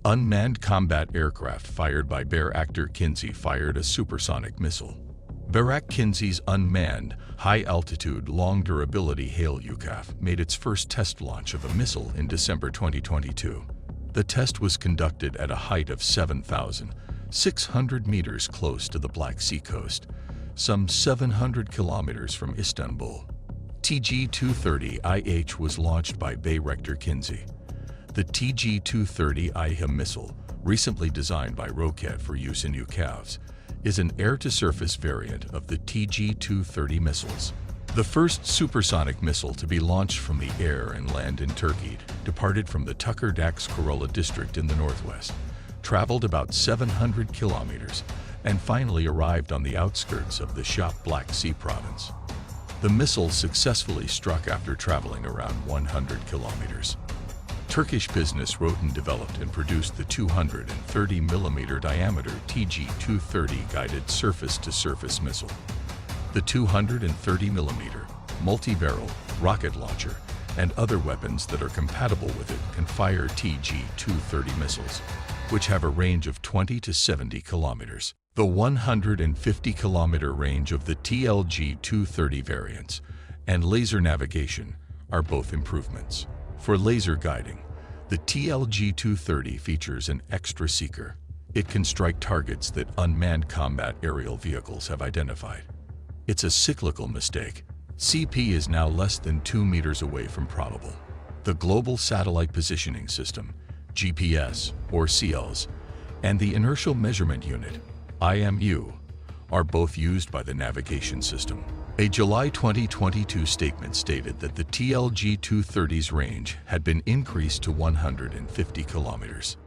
Unmanned combat aircraft fired by Bayraktar Akinci fired a supersonic missile. Bayraktar Akinci's unmanned, high-altitude, long-durability HALE UCAV made its first test launch of a missile in December 2022. The test was conducted at a height of 7,600 meters close to the Black Sea coast, some 700 kilometers from Istanbul. TG-230IH was launched by Bayraktar Akinci. The TG-230IH missile, recently designed by Roketsan for use in UCAVs, is an air-to-surface variant of the TG-230 missiles. The first supersonic missile to be launched from the air and land in Turkey departed from the Tekirdaq's Corlu district in the northwest, traveled about 700 kilometers, and finally arrived on the outskirts of the Black Sea province. The missile successfully struck after traveling around 100 kilometers. Turkish business Roketsan developed and produced the 230mm diameter TG-230 guided surface-to-surface missile. The 230mm multi-barrel rocket launcher and other weapons that are compatible with it can fire TG-230 missiles, which have a range of 20 to 70 kilometers. The 150-kilometer range of the TLG-230 variants and laser navigation are both improvements. For laser guiding, the TLG-230 features an extra seeker. It can strike targets that unmanned combat aerial vehicles have identified. It's a cyclical mistake. CP is now less than 2 meters away from probable. The Global Satellite Positioning System, GPS or CLS, and the Inertial Measurement Unit, IMU, are both used by the navigation system. A July 2022 statement stated that the TLG-230's range had been increased to 150 kilometers.